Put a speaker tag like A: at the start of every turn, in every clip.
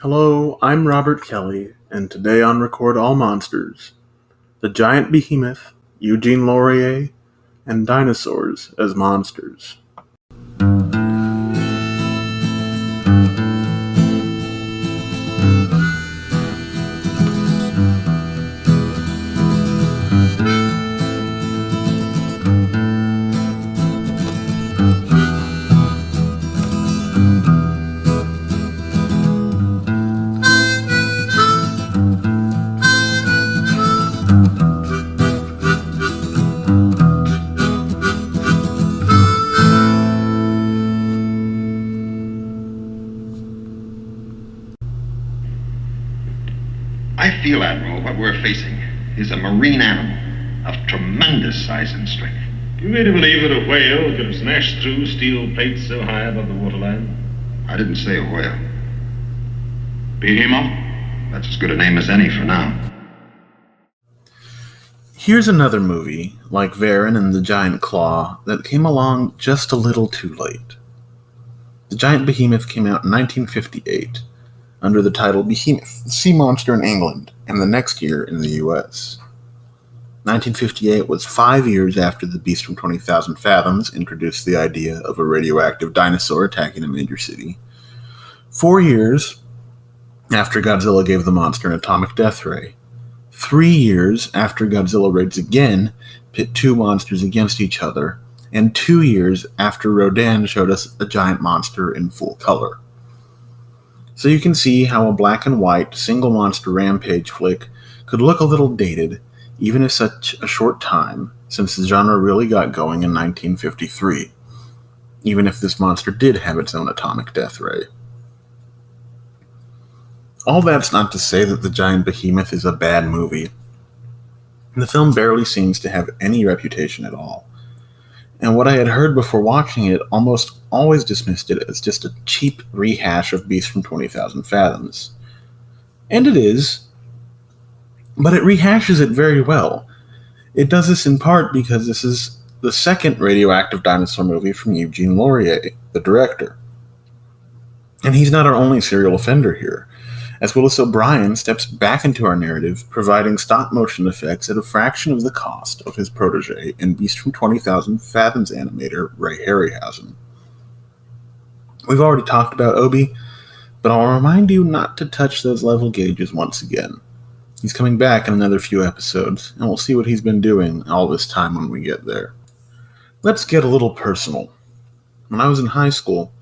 A: Hello, I'm Robert Kelly, and today on Record All Monsters, the Giant Behemoth, Eugene Lourie, and Dinosaurs as Monsters.
B: I feel, Admiral, what we're facing is a marine animal of tremendous size and strength.
C: You made to believe that a whale could have smashed through steel plates so high above the waterline?
B: I didn't say a whale.
C: Behemoth?
B: That's as good a name as any for now.
A: Here's another movie, like Varan and the Giant Claw, that came along just a little too late. The Giant Behemoth came out in 1958, under the title Behemoth, the sea monster in England, and the next year in the US. 1958 was 5 years after The Beast from 20,000 Fathoms introduced the idea of a radioactive dinosaur attacking a major city. 4 years after Godzilla gave the monster an atomic death ray. 3 years after Godzilla raids again, pit two monsters against each other, and 2 years after Rodan showed us a giant monster in full color. So you can see how a black and white single monster rampage flick could look a little dated, even in such a short time, since the genre really got going in 1953, even if this monster did have its own atomic death ray. All that's not to say that The Giant Behemoth is a bad movie. The film barely seems to have any reputation at all, and what I had heard before watching it almost always dismissed it as just a cheap rehash of Beast from 20,000 Fathoms. And it is, but it rehashes it very well. It does this in part because this is the second radioactive dinosaur movie from Eugene Lourie, the director. And he's not our only serial offender here, as Willis O'Brien steps back into our narrative, providing stop-motion effects at a fraction of the cost of his protege and Beast from 20,000 Fathoms animator Ray Harryhausen. We've already talked about Obi, but I'll remind you not to touch those level gauges once again. He's coming back in another few episodes, and we'll see what he's been doing all this time when we get there. Let's get a little personal. When I was in high school,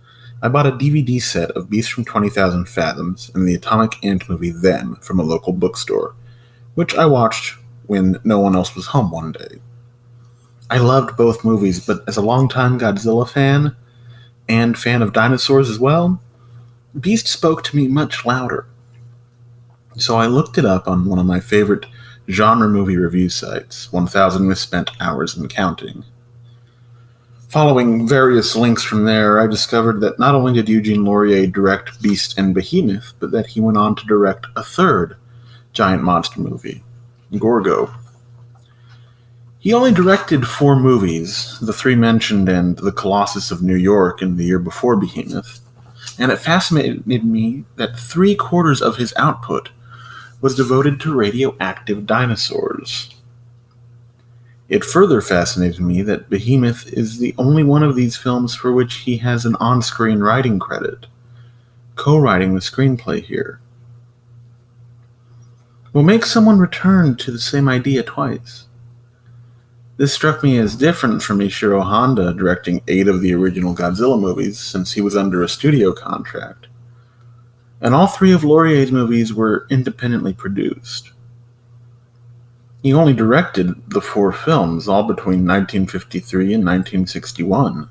A: I bought a DVD set of Beast from 20,000 Fathoms and the Atomic Ant movie Them from a local bookstore, which I watched when no one else was home one day. I loved both movies, but as a longtime Godzilla fan, and fan of dinosaurs as well, Beast spoke to me much louder. So I looked it up on one of my favorite genre movie review sites, 1000 Misspent Hours and Counting. Following various links from there, I discovered that not only did Eugene Lourie direct Beast and Behemoth, but that he went on to direct a third giant monster movie, Gorgo. He only directed 4 movies, the 3 mentioned and The Colossus of New York in the year before Behemoth, and it fascinated me that 3/4 of his output was devoted to radioactive dinosaurs. It further fascinated me that Behemoth is the only one of these films for which he has an on-screen writing credit, co-writing the screenplay here. What makes someone return to the same idea twice? This struck me as different from Ishiro Honda directing 8 of the original Godzilla movies, since he was under a studio contract. And all 3 of Laurier's movies were independently produced. He only directed the 4 films, all between 1953 and 1961,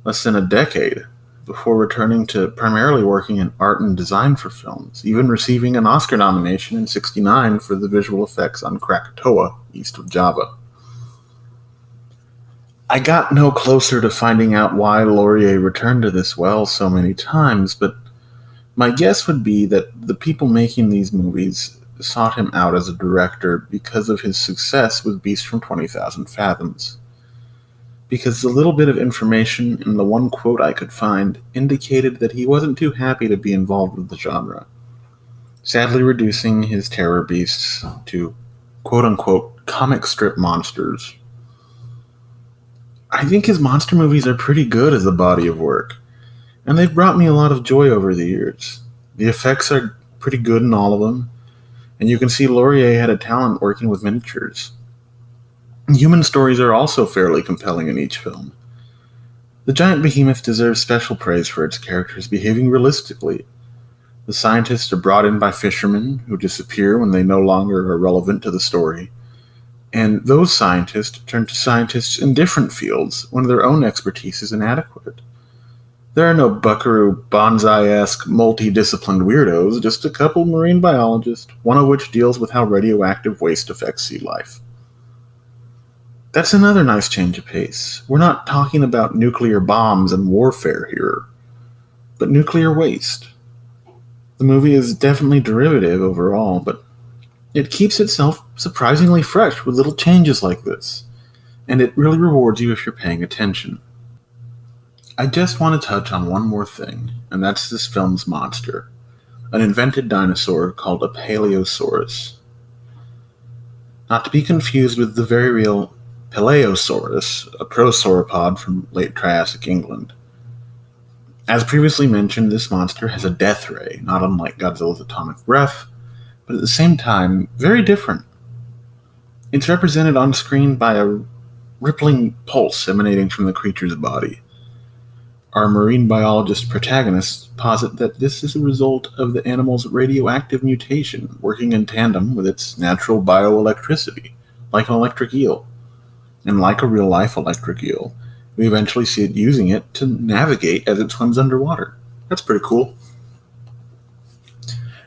A: less than a decade, before returning to primarily working in art and design for films, even receiving an Oscar nomination in '69 for the visual effects on Krakatoa, east of Java. I got no closer to finding out why Lourie returned to this well so many times, but my guess would be that the people making these movies sought him out as a director because of his success with Beast from 20,000 Fathoms. because the little bit of information and the one quote I could find indicated that he wasn't too happy to be involved with the genre, sadly reducing his terror beasts to quote-unquote comic strip monsters. I think his monster movies are pretty good as a body of work, and they've brought me a lot of joy over the years. The effects are pretty good in all of them, and you can see Lourie had a talent working with miniatures. Human stories are also fairly compelling in each film. The Giant Behemoth deserves special praise for its characters behaving realistically. The scientists are brought in by fishermen who disappear when they no longer are relevant to the story, and those scientists turn to scientists in different fields when their own expertise is inadequate. There are no buckaroo, bonsai-esque, multidisciplined weirdos, just a couple marine biologists, one of which deals with how radioactive waste affects sea life. That's another nice change of pace. We're not talking about nuclear bombs and warfare here, but nuclear waste. The movie is definitely derivative overall, but it keeps itself surprisingly fresh with little changes like this, and it really rewards you if you're paying attention. I just want to touch on one more thing, and that's this film's monster, an invented dinosaur called a Paleosaurus. Not to be confused with the very real Paleosaurus, a prosauropod from late Triassic England. As previously mentioned, this monster has a death ray, not unlike Godzilla's atomic breath, but at the same time, very different. It's represented on screen by a rippling pulse emanating from the creature's body. Our marine biologist protagonists posit that this is a result of the animal's radioactive mutation working in tandem with its natural bioelectricity, like an electric eel. And like a real-life electric eel, we eventually see it using it to navigate as it swims underwater. That's pretty cool.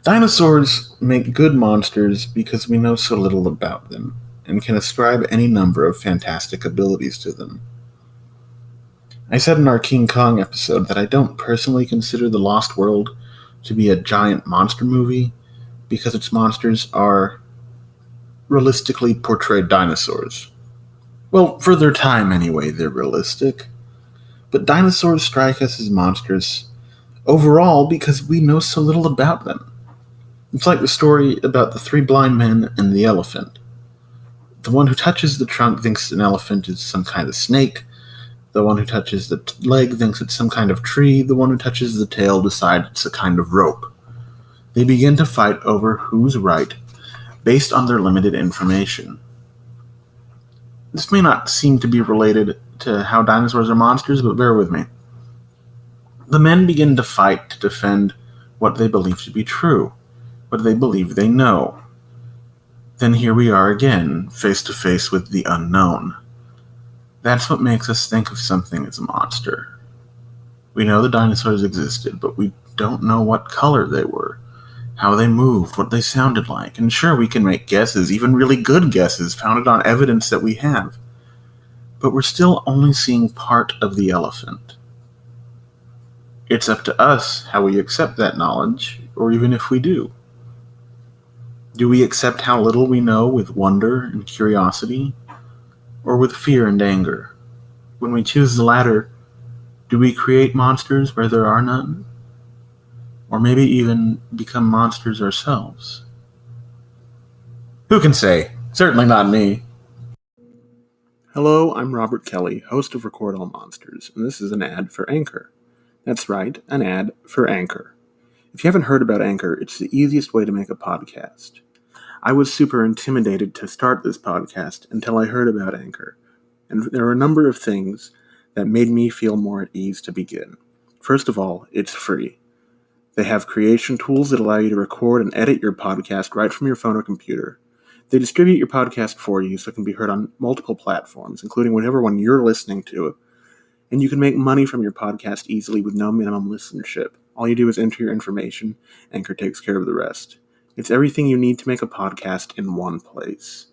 A: Dinosaurs make good monsters because we know so little about them, and can ascribe any number of fantastic abilities to them. I said in our King Kong episode that I don't personally consider The Lost World to be a giant monster movie, because its monsters are realistically portrayed dinosaurs. Well, for their time anyway, they're realistic. But dinosaurs strike us as monsters overall because we know so little about them. It's like the story about the three blind men and the elephant. The one who touches the trunk thinks an elephant is some kind of snake. The one who touches the leg thinks it's some kind of tree. The one who touches the tail decides it's a kind of rope. They begin to fight over who's right based on their limited information. This may not seem to be related to how dinosaurs are monsters, but bear with me. The men begin to fight to defend what they believe to be true, what they believe they know. Then here we are again, face to face with the unknown. That's what makes us think of something as a monster. We know the dinosaurs existed, but we don't know what color they were, how they moved, what they sounded like. And sure, we can make guesses, even really good guesses, founded on evidence that we have. But we're still only seeing part of the elephant. It's up to us how we accept that knowledge, or even if we do. Do we accept how little we know with wonder and curiosity, or with fear and anger? When we choose the latter, do we create monsters where there are none? Or maybe even become monsters ourselves? Who can say? Certainly not me. Hello, I'm Robert Kelly, host of Record All Monsters, and this is an ad for Anchor. That's right, an ad for Anchor. If you haven't heard about Anchor, it's the easiest way to make a podcast. I was super intimidated to start this podcast until I heard about Anchor, and there are a number of things that made me feel more at ease to begin. First of all, it's free. They have creation tools that allow you to record and edit your podcast right from your phone or computer. They distribute your podcast for you so it can be heard on multiple platforms, including whatever one you're listening to. And you can make money from your podcast easily with no minimum listenership. All you do is enter your information, Anchor takes care of the rest. It's everything you need to make a podcast in one place.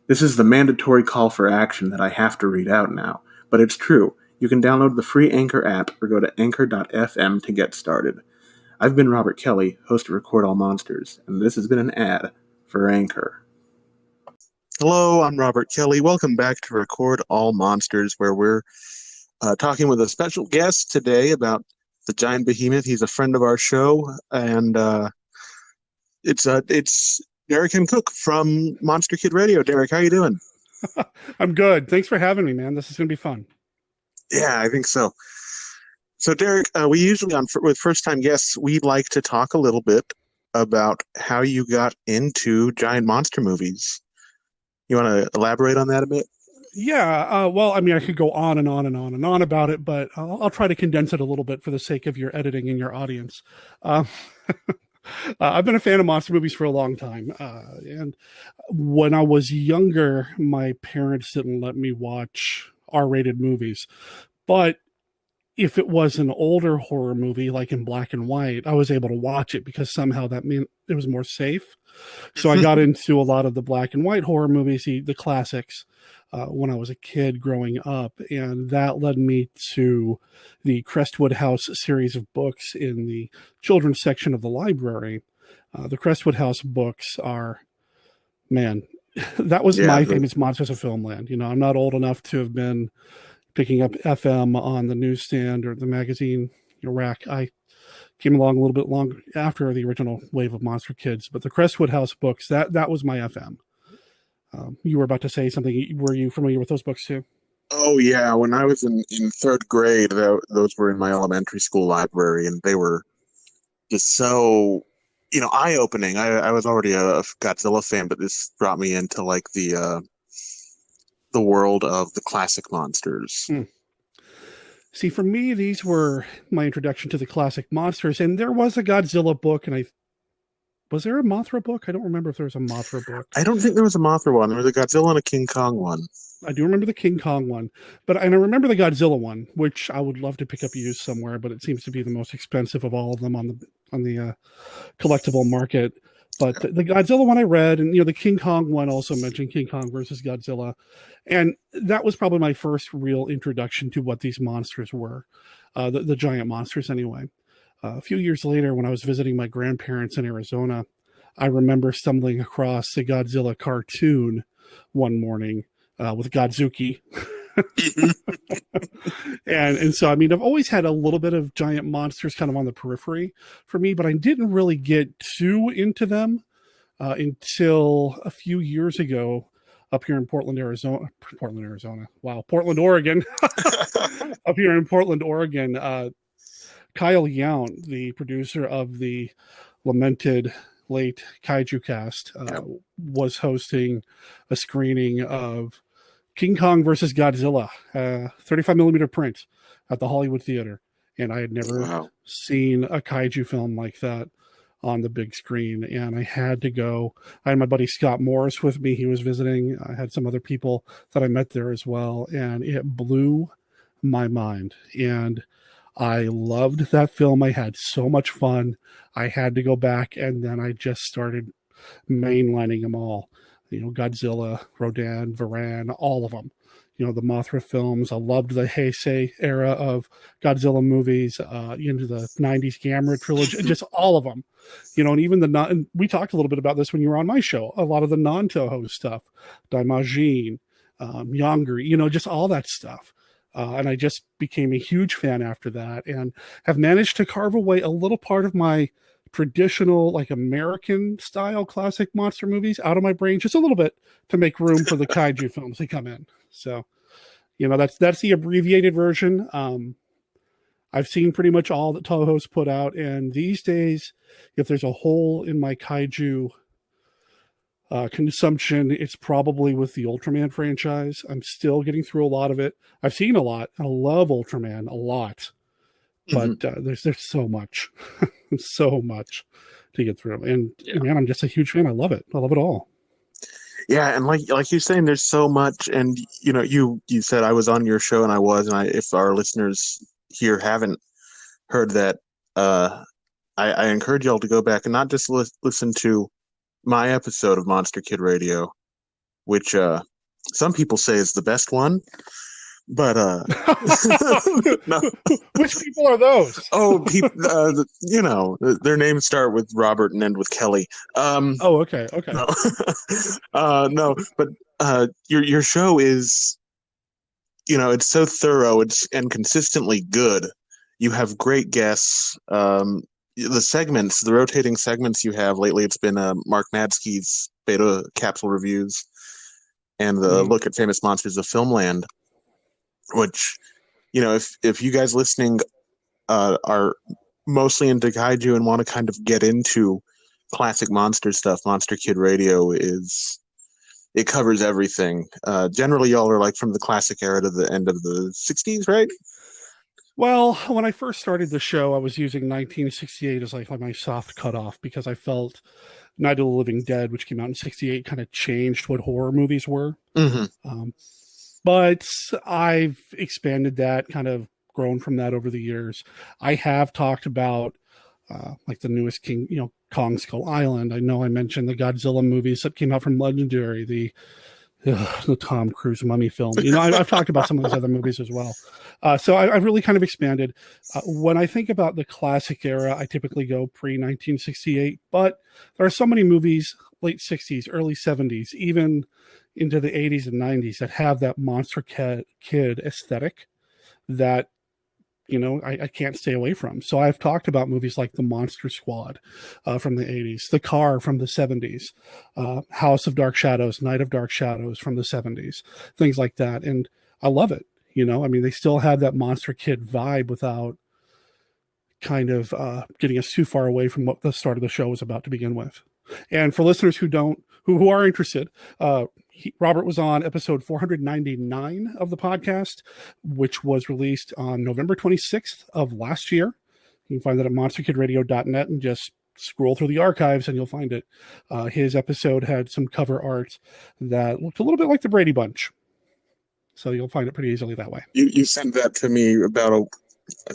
A: This is the mandatory call for action that I have to read out now, but it's true. You can download the free Anchor app or go to anchor.fm to get started. I've been Robert Kelly, host of Record All Monsters, and this has been an ad for Anchor. Hello, I'm Robert Kelly. Welcome back to Record All Monsters, where we're talking with a special guest today about the Giant Behemoth. He's a friend of our show, and it's Derek and Cook from Monster Kid Radio. Derek, how you doing?
D: I'm good. Thanks for having me, man. This is going to be fun.
A: Yeah, I think so. So, Derek, we usually with first-time guests, we'd like to talk a little bit about how you got into giant monster movies. You want to elaborate on that a bit?
D: Yeah. Well, I mean, I could go on and on and on and on about it, but I'll try to condense it a little bit for the sake of your editing and your audience. I've been a fan of monster movies for a long time. And when I was younger, my parents didn't let me watch R-rated movies. But if it was an older horror movie, like in black and white, I was able to watch it because somehow that meant it was more safe. So I got into a lot of the black and white horror movies, the classics, when I was a kid growing up. And that led me to the Crestwood House series of books in the children's section of the library. The Crestwood House books are, man, that was my famous Monsters of Filmland. You know, I'm not old enough to have been picking up FM on the newsstand or the magazine rack. I came along a little bit long after the original wave of Monster Kids, but the Crestwood House books, that was my FM. You were about to say something. Were you familiar with those books too?
A: Oh, yeah. When I was in third grade, those were in my elementary school library, and they were just so, eye-opening. I was already a Godzilla fan, but this brought me into, like, the world of the classic monsters.
D: See, for me, these were my introduction to the classic monsters, and there was a Godzilla book, and was there a Mothra book? I don't remember if there was a Mothra book.
A: I don't think there was a Mothra one. There was a Godzilla and a King Kong one.
D: I do remember the King Kong one, and I remember the Godzilla one, which I would love to pick up used somewhere, but it seems to be the most expensive of all of them on the collectible market. But the Godzilla one I read, and the King Kong one also mentioned King Kong versus Godzilla, and that was probably my first real introduction to what these monsters were, the giant monsters anyway. A few years later, when I was visiting my grandparents in Arizona, I remember stumbling across the Godzilla cartoon one morning with Godzuki. and so, I mean, I've always had a little bit of giant monsters kind of on the periphery for me, but I didn't really get too into them until a few years ago up here in Portland, Oregon. Up here in Portland, Oregon. Kyle Yount, the producer of the lamented late Kaiju cast, was hosting a screening of King Kong versus Godzilla, 35 millimeter print at the Hollywood Theater. And I had never seen a Kaiju film like that on the big screen. And I had to go. I had my buddy Scott Morris with me. He was visiting. I had some other people that I met there as well. And it blew my mind. And I loved that film. I had so much fun. I had to go back, and then I just started mainlining them all. Godzilla, Rodan, Varan, all of them. The Mothra films. I loved the Heisei era of Godzilla movies, into the 90s Gamera trilogy, just all of them. And even and we talked a little bit about this when you were on my show, a lot of the non-Toho stuff, Daimajin, Yongri, just all that stuff. And I just became a huge fan after that, and have managed to carve away a little part of my traditional, like, American style classic monster movies out of my brain, just a little bit, to make room for the Kaiju films that come in. So, that's the abbreviated version. I've seen pretty much all that Toho's put out, and these days, if there's a hole in my Kaiju consumption, it's probably with the Ultraman franchise. I'm still getting through a lot of it. I've seen a lot. I love Ultraman a lot, but there's so much, so much to get through. And man, I'm just a huge fan. I love it. I love it all.
A: Yeah, and like you're saying, there's so much. And you said I was on your show, and I was. And if our listeners here haven't heard that, I encourage y'all to go back and not just listen to my episode of Monster Kid Radio, which some people say is the best one,
E: But no.
D: Which people are those?
E: Oh, people, their names start with Robert and end with Kelly.
D: Oh, okay.
E: No, no, but your show is, it's so thorough and consistently good. You have great guests. The rotating segments you have lately, it's been Mark Madsky's Beta Capsule Reviews and the Look at Famous Monsters of Filmland, which, if you guys listening are mostly into kaiju and want to kind of get into classic monster stuff, Monster Kid Radio it covers everything. Generally, y'all are like from the classic era to the end of the 60s, right?
D: Well, when I first started the show, I was using 1968 as like my soft cutoff because I felt Night of the Living Dead, which came out in 68, kind of changed what horror movies were.
E: Mm-hmm.
D: But I've expanded that, kind of grown from that over the years. I have talked about like the newest Kong Skull Island. I know I mentioned the Godzilla movies that came out from Legendary, the Tom Cruise mummy film. I've talked about some of those other movies as well. So I've really kind of expanded. When I think about the classic era, I typically go pre-1968, but there are so many movies, late 60s, early 70s, even into the 80s and 90s that have that monster kid aesthetic that, I can't stay away from. So I've talked about movies like The Monster Squad from the 80s, The Car from the 70s, House of Dark Shadows, Night of Dark Shadows from the 70s, things like that. And I love it. They still have that monster kid vibe without kind of getting us too far away from what the start of the show was about to begin with. And for listeners who are interested, Robert was on episode 499 of the podcast, which was released on November 26th of last year. You can find that at monsterkidradio.net and just scroll through the archives and you'll find it. His episode had some cover art that looked a little bit like the Brady Bunch. So you'll find it pretty easily that way.
E: You sent that to me about a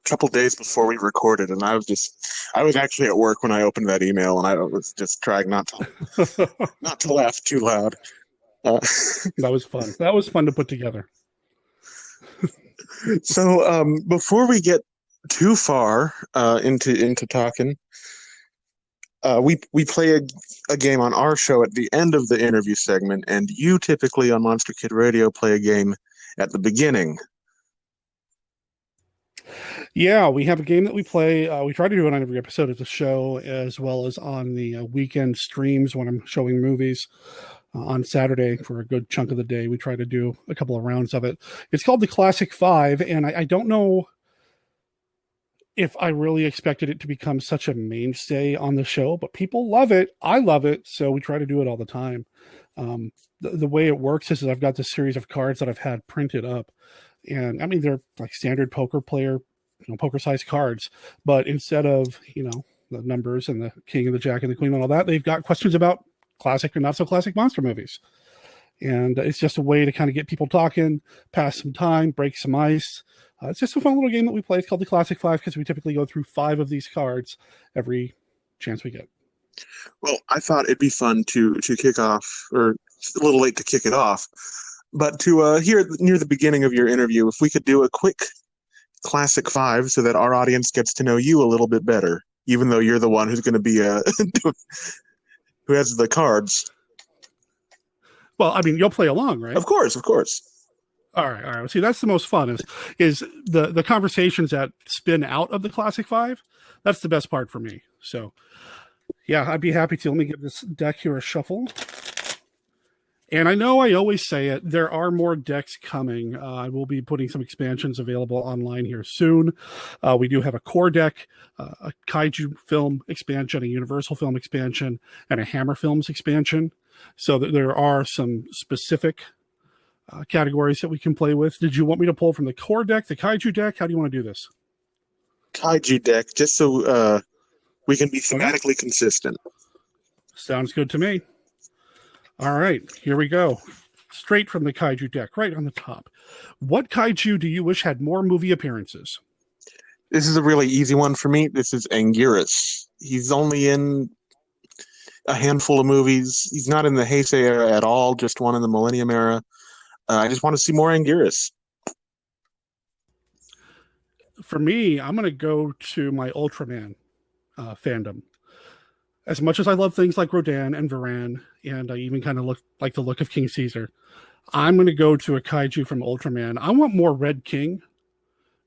E: couple days before we recorded, and I was actually at work when I opened that email, and I was just trying not to laugh too loud.
D: That was fun. That was fun to put together.
E: So before we get too far into talking, we play a game on our show at the end of the interview segment, and you typically on Monster Kid Radio play a game at the beginning.
D: Yeah, we have a game that we play. We try to do it on every episode of the show, as well as on the weekend streams when I'm showing movies. On Saturday for a good chunk of the day, we try to do a couple of rounds of it. It's called the Classic Five, and I don't know if I really expected it to become such a mainstay on the show, but people love it. I love it, so we try to do it all the time. The way it works is I've got this series of cards that I've had printed up, and they're like standard poker size cards, but instead of the numbers and the king and the jack and the queen and all that, they've got questions about classic and not so classic monster movies. And it's just a way to kind of get people talking, pass some time, break some ice. It's just a fun little game that we play. It's called the Classic Five because we typically go through 5 of these cards every chance we get.
E: Well, I thought it'd be fun to kick off, or it's a little late to kick it off, but to here near the beginning of your interview, if we could do a quick Classic Five so that our audience gets to know you a little bit better, even though you're the one who's going to be who has the cards.
D: Well, you'll play along, right?
E: Of course.
D: All right. See, that's the most fun is the conversations that spin out of the Classic Five. That's the best part for me. So, yeah, I'd be happy to. Let me give this deck here a shuffle. And I know I always say it, there are more decks coming. I will be putting some expansions available online here soon. We do have a core deck, a Kaiju film expansion, a Universal film expansion, and a Hammer Films expansion. So there are some specific categories that we can play with. Did you want me to pull from the core deck, the Kaiju deck? How do you want to do this?
E: Kaiju deck, just so we can be thematically consistent.
D: Sounds good to me. All right, here we go. Straight from the Kaiju deck, right on the top. What Kaiju do you wish had more movie appearances?
E: This is a really easy one for me. This is Anguirus. He's only in a handful of movies. He's not in the Heisei era at all, just one in the Millennium era. I just want to see more Anguirus.
D: For me, I'm going to go to my Ultraman fandom. As much as I love things like Rodan and Varan, and I even kind of like the look of King Caesar, I'm going to go to a kaiju from Ultraman. I want more Red King.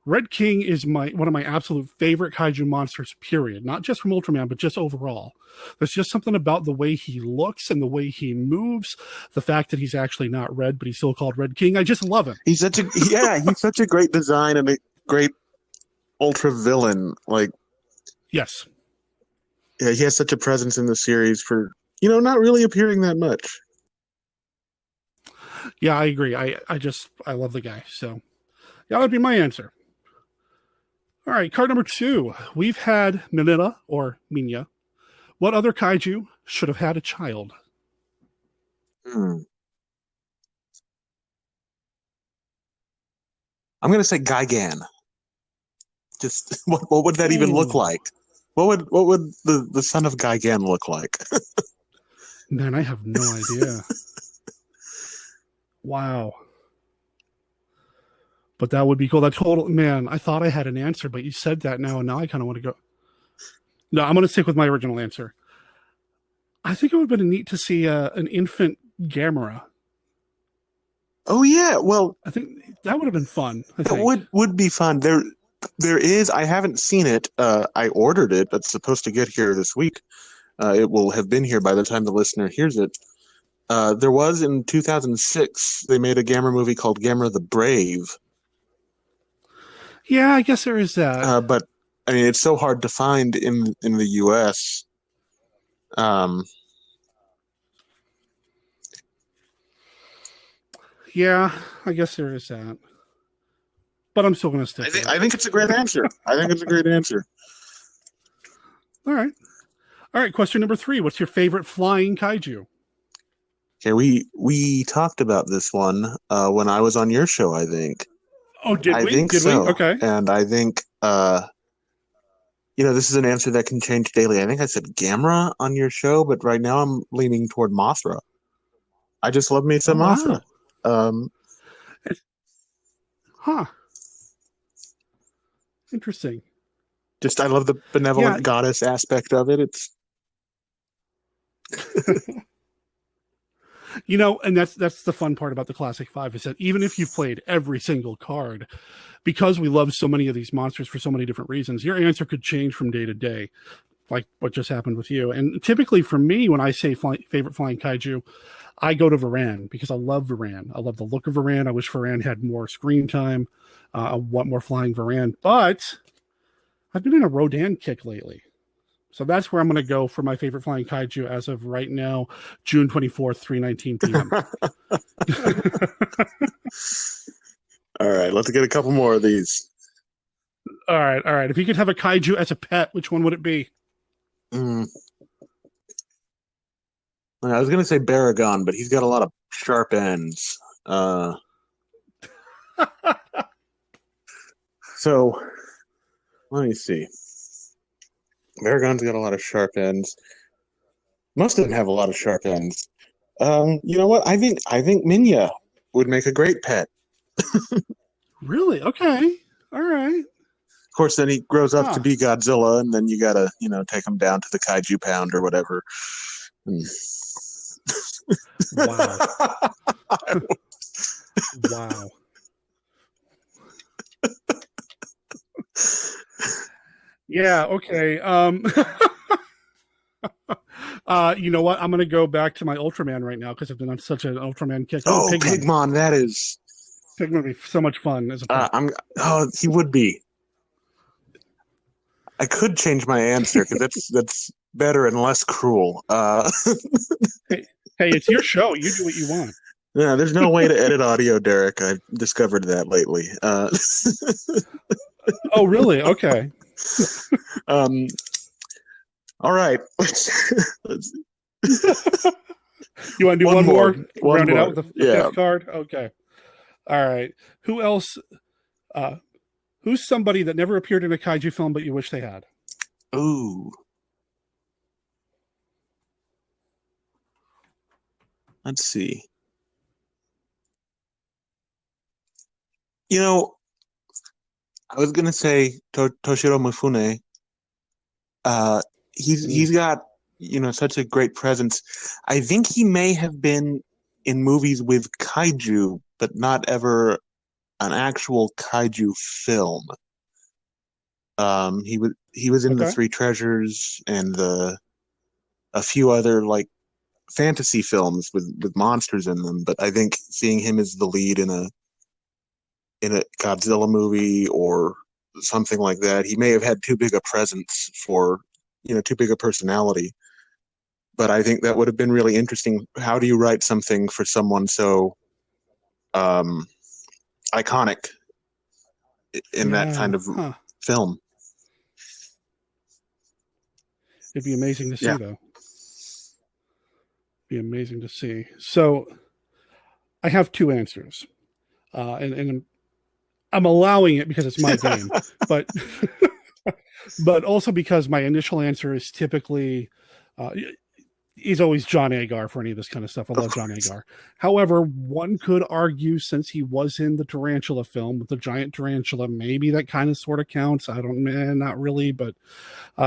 D: Red King is one of my absolute favorite kaiju monsters, period. Not just from Ultraman, but just overall. There's just something about the way he looks and the way he moves, the fact that he's actually not red, but he's still called Red King. I just love him.
E: He's such a great design and a great ultra villain. Like,
D: yes.
E: Yeah, he has such a presence in the series for, not really appearing that much.
D: Yeah, I agree. I love the guy. So, yeah, that'd be my answer. All right, card number 2. We've had Mineta, or Minya. What other kaiju should have had a child?
E: I'm going to say Gigan. Just what would that even look like? What would the son of Gigan look like?
D: Man, I have no idea. Wow. But that would be cool. Man, I thought I had an answer, but you said that now, and now I kind of want to go. No, I'm going to stick with my original answer. I think it would have been neat to see an infant Gamera.
E: Oh yeah, well,
D: I think that would have been fun.
E: It would be fun. There is. I haven't seen it. I ordered it. It's supposed to get here this week. It will have been here by the time the listener hears it. There was in 2006. They made a Gamera movie called Gamera the Brave.
D: Yeah, I guess there is that.
E: But I mean, it's so hard to find in the U.S.
D: Yeah, I guess there is that. But I'm still going to stick with it.
E: I think it's a great answer. I think it's a great answer.
D: All right. Question number 3. What's your favorite flying kaiju?
E: Okay, we talked about this one when I was on your show, I think.
D: Oh, did we?
E: I think
D: did
E: so.
D: We? Okay.
E: And I think, this is an answer that can change daily. I think I said Gamera on your show, but right now I'm leaning toward Mothra. I just love me some Mothra.
D: Wow. Interesting.
E: Just I love the benevolent goddess aspect of it. It's
D: and that's the fun part about the Classic 5 is that even if you've played every single card, because we love so many of these monsters for so many different reasons, your answer could change from day to day, like what just happened with you. And typically for me, when I say favorite flying kaiju, I go to Varan because I love Varan. I love the look of Varan. I wish Varan had more screen time. I want more flying Varan, but I've been in a Rodan kick lately. So that's where I'm going to go for my favorite flying kaiju as of right now, June 24th, 3:19 p.m.
E: All right, let's get a couple more of these.
D: All right. If you could have a kaiju as a pet, which one would it be?
E: I was going to say Baragon, but he's got a lot of sharp ends. So, let me see. Baragon's got a lot of sharp ends. Most of them have a lot of sharp ends. You know what? I think Minya would make a great pet.
D: Really? Okay. All right.
E: Of course, then he grows up to be Godzilla, and then you gotta, take him down to the Kaiju Pound or whatever.
D: Wow. Wow. Yeah, okay. You know what? I'm going to go back to my Ultraman right now because I've been on such an Ultraman kick.
E: Oh, Pigmon, that is...
D: Pigmon would be so much fun as a pet.
E: He would be. I could change my answer because that's better and less cruel.
D: Hey, it's your show. You do what you want.
E: Yeah, there's no way to edit audio, Derek. I've discovered that lately.
D: Oh, really? Okay.
E: All right.
D: You want to do one more? Round it out with the
E: yeah.
D: fifth card? Okay. All right. Who else? Who's somebody that never appeared in a kaiju film but you wish they had?
E: Ooh. Let's see. You know, I was gonna say Toshiro Mufune. He's got such a great presence. I think he may have been in movies with kaiju, but not ever an actual kaiju film. He was in the
D: Okay.
E: Three Treasures and a few other like fantasy films with monsters in them. But I think seeing him as the lead in a Godzilla movie or something like that, he may have had too big a presence for too big a personality. But I think that would have been really interesting. How do you write something for someone so iconic in that kind
D: Yeah.
E: of
D: Huh.
E: film?
D: It'd be amazing to see,
E: Yeah.
D: though. Be amazing to see. So I have two answers, and I'm allowing it because it's my game, but but also because my initial answer is typically he's always John Agar for any of this kind of stuff. I love John Agar. However, one could argue since he was in the tarantula film with the giant tarantula, maybe that kind of sort of counts. I don't, not really, but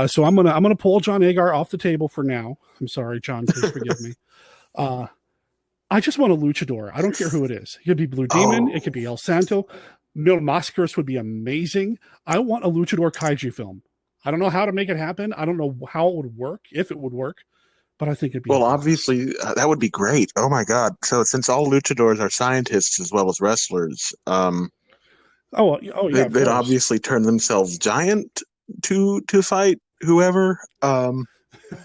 D: so I'm gonna pull John Agar off the table for now. I'm sorry, John. Please forgive me. I just want a luchador. I don't care who it is. It could be Blue Demon. It could be El Santo. Mil Mascaris would be amazing. I want a luchador kaiju film. I don't know how to make it happen. I don't know how it would work, if it would work, but I think it'd be
E: Well,
D: a blast.
E: obviously, that would be great. Oh my God! So, since all luchadors are scientists as well as wrestlers,
D: Oh yeah, of
E: they'd
D: course.
E: obviously turn themselves giant to fight whoever.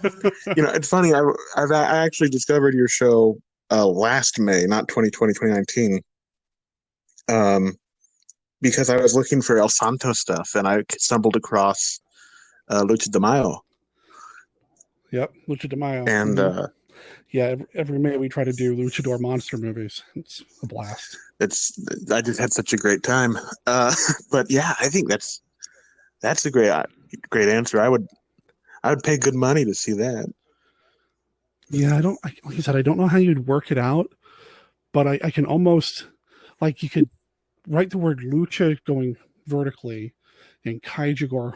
E: It's funny. I actually discovered your show last May, not 2020, 2019, because I was looking for El Santo stuff, and I stumbled across Lucha de Mayo.
D: Yep, Lucha de Mayo.
E: And
D: yeah, every May we try to do luchador monster movies. It's a blast.
E: I just had such a great time. But yeah, I think that's a great answer. I would pay good money to see that.
D: Yeah, like I said, I don't know how you'd work it out, but I can almost, like, you could write the word lucha going vertically and kaiju go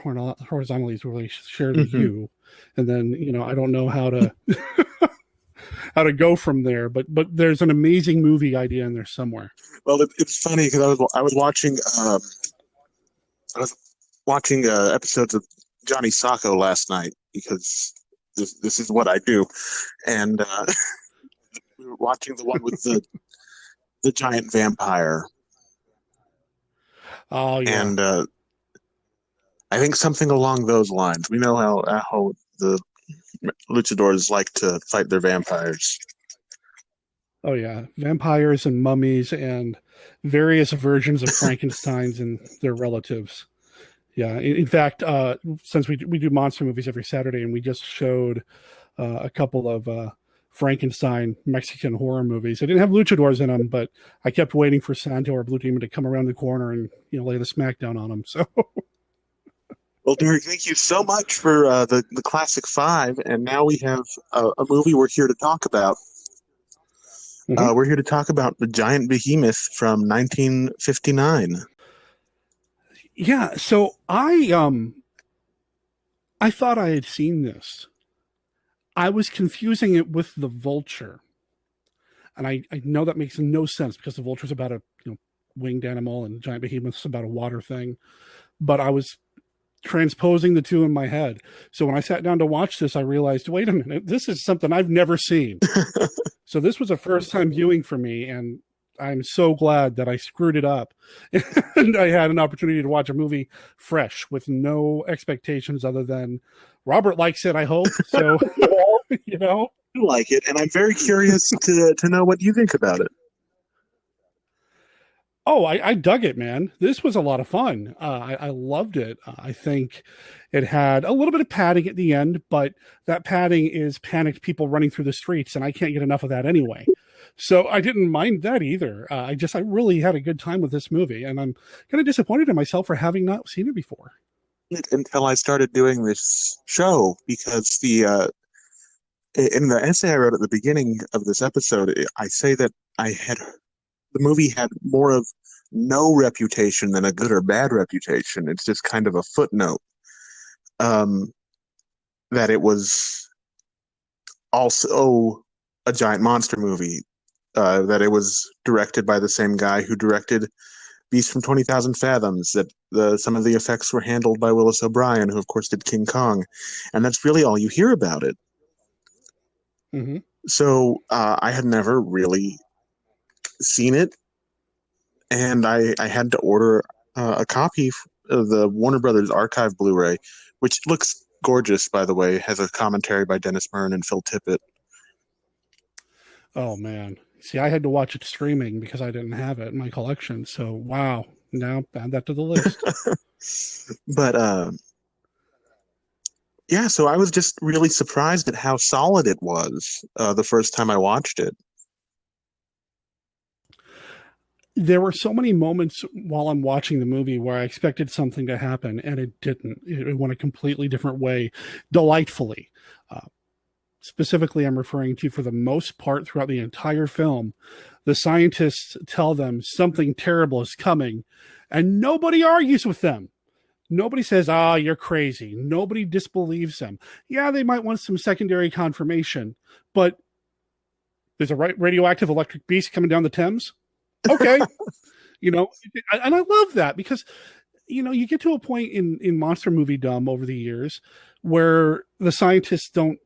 D: horizontally is really share the U, and then I don't know how to how to go from there, but there's an amazing movie idea in there somewhere.
E: Well, it's funny because I was watching episodes of Johnny Sacco last night because this is what I do, and we were watching the one with the giant vampire.
D: Oh yeah,
E: and I think something along those lines. We know how the luchadors like to fight their vampires.
D: Oh yeah, vampires and mummies and various versions of Frankenstein's and their relatives. Yeah, in fact, since we do monster movies every Saturday, and we just showed a couple of Frankenstein Mexican horror movies. I didn't have luchadors in them, but I kept waiting for Santo or Blue Demon to come around the corner and lay the smackdown on them. So.
E: Well, Derek, thank you so much for the Classic Five, and now we have a movie we're here to talk about. We're here to talk about the Giant Behemoth from 1959.
D: Yeah, so I thought I had seen this. I was confusing it with the Vulture, and I know that makes no sense because the Vulture's about a winged animal and the Giant Behemoth's about a water thing, but I was transposing the two in my head. So when I sat down to watch this, I realized, wait a minute, this is something I've never seen. So this was a first time viewing for me, and I'm so glad that I screwed it up and I had an opportunity to watch a movie fresh with no expectations other than Robert likes it, I hope. So,
E: I like it, and I'm very curious to know what you think about it.
D: Oh, I dug it, man. This was a lot of fun. I loved it. I think it had a little bit of padding at the end, but that padding is panicked people running through the streets, and I can't get enough of that anyway. So I didn't mind that either. I really had a good time with this movie, and I'm kind of disappointed in myself for having not seen it before.
E: Until I started doing this show, because in the essay I wrote at the beginning of this episode, I say that the movie had more of no reputation than a good or bad reputation. It's just kind of a footnote that it was also a giant monster movie, that it was directed by the same guy who directed Beast from 20,000 Fathoms, that some of the effects were handled by Willis O'Brien, who of course did King Kong, and that's really all you hear about it.
D: Mm-hmm.
E: So I had never really seen it, and I had to order a copy of the Warner Brothers Archive Blu-ray, which looks gorgeous, by the way. Has a commentary by Dennis Byrne and Phil Tippett.
D: Oh man, see, I had to watch it streaming because I didn't have it in my collection. So wow, now add that to the list.
E: But yeah, so I was just really surprised at how solid it was the first time I watched it.
D: There were so many moments while I'm watching the movie where I expected something to happen and it didn't. It went a completely different way, delightfully. Specifically, I'm referring to, for the most part throughout the entire film, the scientists tell them something terrible is coming, and nobody argues with them. Nobody says, you're crazy. Nobody disbelieves them. Yeah, they might want some secondary confirmation, but there's a radioactive electric beast coming down the Thames. Okay. And I love that because, you get to a point in monster movie dumb over the years where the scientists don't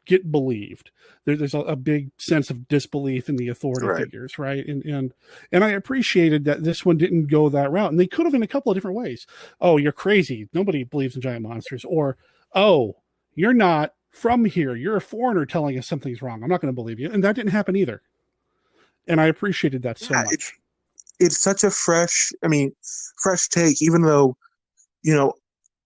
D: get believed. There's a big sense of disbelief in the authority figures, right? And I appreciated that this one didn't go that route, and they could have in a couple of different ways. Oh, you're crazy. Nobody believes in giant monsters. Or, oh, you're not from here. You're a foreigner telling us something's wrong. I'm not going to believe you. And that didn't happen either. And I appreciated that so much.
E: It's such a fresh take, even though,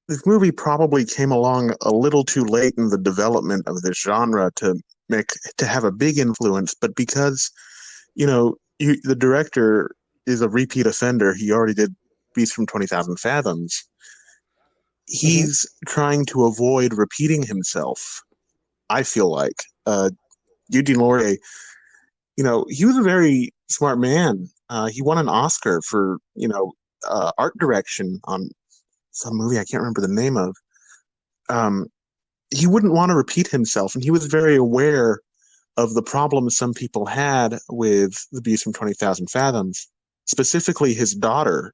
E: this movie probably came along a little too late in the development of this genre to have a big influence. But because, the director is a repeat offender, he already did Beast from 20,000 Fathoms. He's trying to avoid repeating himself, I feel like. Eugene Lourie, he was a very smart man. He won an Oscar for, art direction on some movie I can't remember the name of. He wouldn't want to repeat himself, and he was very aware of the problems some people had with the Beast from 20,000 Fathoms, specifically his daughter,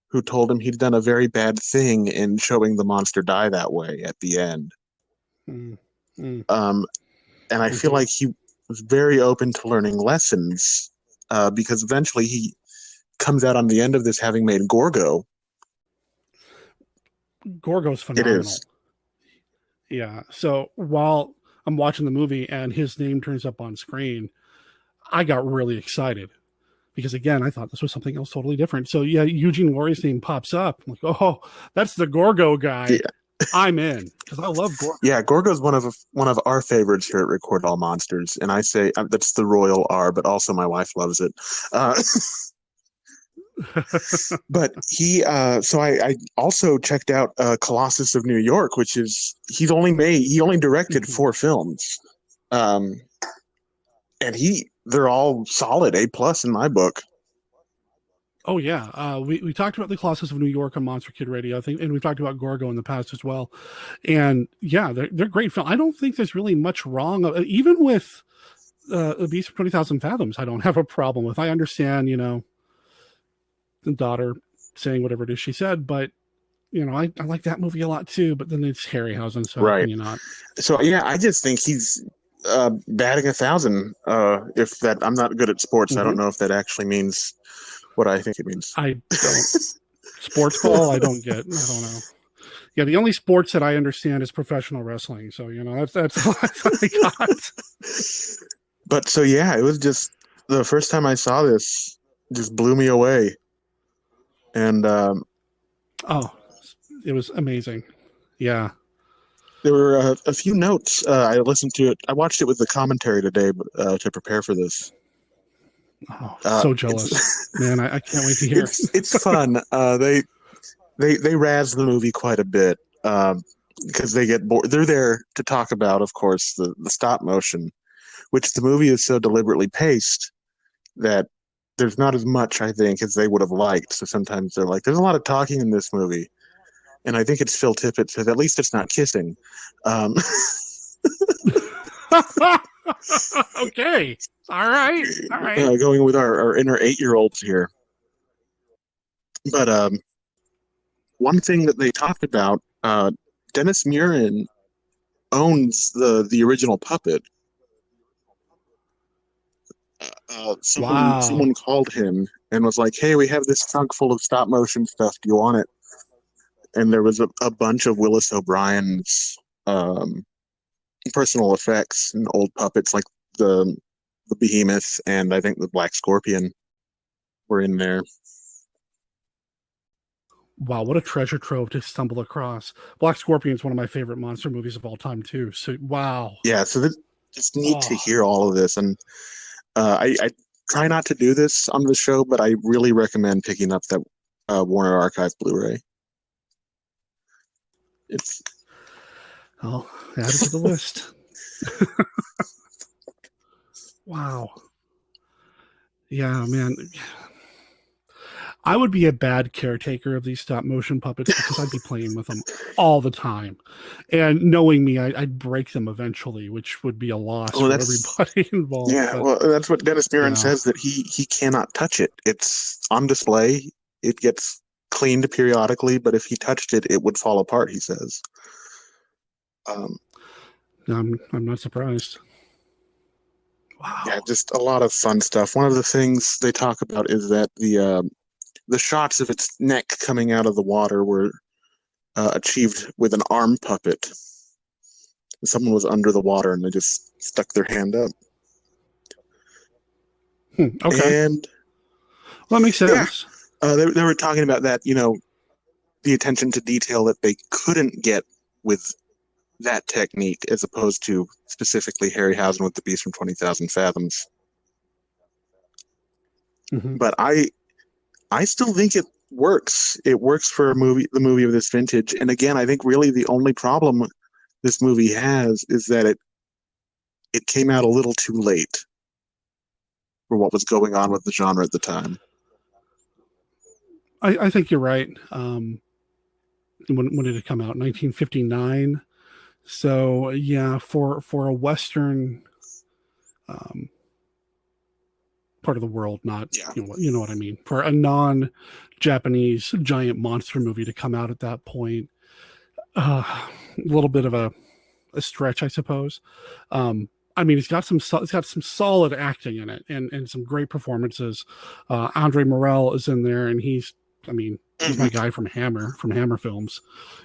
E: who told him he'd done a very bad thing in showing the monster die that way at the end. And I feel like he was very open to learning lessons, because eventually he comes out on the end of this having made Gorgo.
D: Gorgo's phenomenal.
E: It is.
D: Yeah. So while I'm watching the movie and his name turns up on screen, I got really excited because, again, I thought this was something else totally different. So yeah, Eugene Laurie's name pops up. I'm like, oh, that's the Gorgo guy. Yeah. I'm in because I love Gorgo.
E: Yeah, Gorgo's one of our favorites here at Record All Monsters, and I say that's the royal R, but also my wife loves it. But he, so I also checked out Colossus of New York, which is he only directed 4 films, and they're all solid A+ in my book.
D: Oh yeah, we talked about the Colossus of New York on Monster Kid Radio, I think, and we've talked about Gorgo in the past as well. And yeah, they're great films. I don't think there's really much wrong, even with the Beast of 20,000 Fathoms. I don't have a problem with. I understand, the daughter saying whatever it is she said, but I like that movie a lot too. But then it's Harryhausen, so
E: right.
D: How can you not?
E: So yeah, I just think he's batting 1,000. If that, I'm not good at sports. I don't know if that actually means what I think it means.
D: I don't. Sports ball, I don't get. I don't know. Yeah, the only sports that I understand is professional wrestling. So that's all I got.
E: But so yeah, it was just the first time I saw this, just blew me away. And
D: it was amazing. Yeah,
E: there were a few notes. I listened to it. I watched it with the commentary today to prepare for this.
D: Oh, so jealous, man! I can't wait to hear.
E: It's fun. They razz the movie quite a bit because they get bored. They're there to talk about, of course, the stop motion, which the movie is so deliberately paced that there's not as much, I think, as they would have liked. So sometimes they're like, there's a lot of talking in this movie. And I think it's Phil Tippett says, at least it's not kissing.
D: Okay. All right.
E: Going with our inner 8-year-olds here. But one thing that they talked about, Dennis Murin owns the original puppet. Someone called him and was like, hey, we have this trunk full of stop motion stuff. Do you want it? And there was a bunch of Willis O'Brien's personal effects and old puppets, like the Behemoth and I think the Black Scorpion were in there.
D: Wow, what a treasure trove to stumble across. Black Scorpion is one of my favorite monster movies of all time, too. So, wow.
E: Yeah, so it's neat to hear all of this. And I try not to do this on the show, but I really recommend picking up that Warner Archive Blu-ray.
D: I'll add it to the list. Wow. Yeah, man. I would be a bad caretaker of these stop motion puppets because I'd be playing with them all the time. And knowing me, I'd break them eventually, which would be a loss for everybody involved.
E: Yeah, well, that's what Dennis Murin says, that he cannot touch it. It's on display. It gets cleaned periodically, but if he touched it, it would fall apart, he says.
D: I'm not surprised. Wow.
E: Yeah, just a lot of fun stuff. One of the things they talk about is that the shots of its neck coming out of the water were achieved with an arm puppet. Someone was under the water and they just stuck their hand up.
D: Okay.
E: And
D: that makes sense.
E: Yeah, they were talking about that, the attention to detail that they couldn't get with that technique as opposed to specifically Harryhausen with the Beast from 20,000 Fathoms.
D: Mm-hmm.
E: But I still think it works. It works for the movie of this vintage. And again, I think really the only problem this movie has is that it came out a little too late for what was going on with the genre at the time.
D: I think you're right. When did it come out? 1959. So yeah, for a Western part of the world, not you know what I mean. For a non-Japanese giant monster movie to come out at that point, a little bit of a stretch, I suppose. I mean, it's got some solid acting in it, and some great performances. Andre Morel is in there, and he's my guy from Hammer films,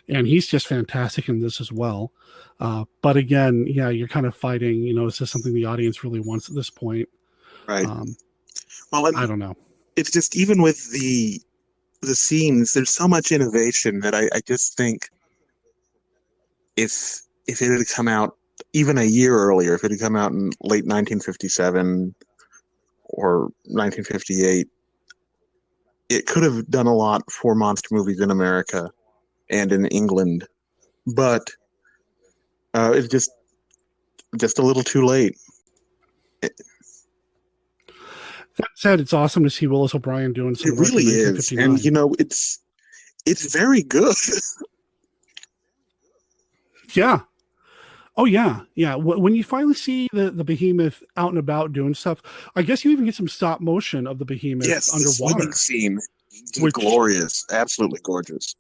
D: and he's just fantastic in this as well. But again, yeah, you're kind of fighting. Is this something the audience really wants at this point?
E: Right.
D: Well, I don't know.
E: It's just even with the scenes, there's so much innovation that I just think if it had come out even a year earlier, if it had come out in late 1957 or 1958, it could have done a lot for monster movies in America and in England, but it's just a little too late.
D: That said, it's awesome to see Willis O'Brien doing some.
E: It really is, and it's very good.
D: Yeah. Oh yeah. When you finally see the Behemoth out and about doing stuff, I guess you even get some stop motion of the Behemoth underwater.
E: The scene, glorious, absolutely gorgeous.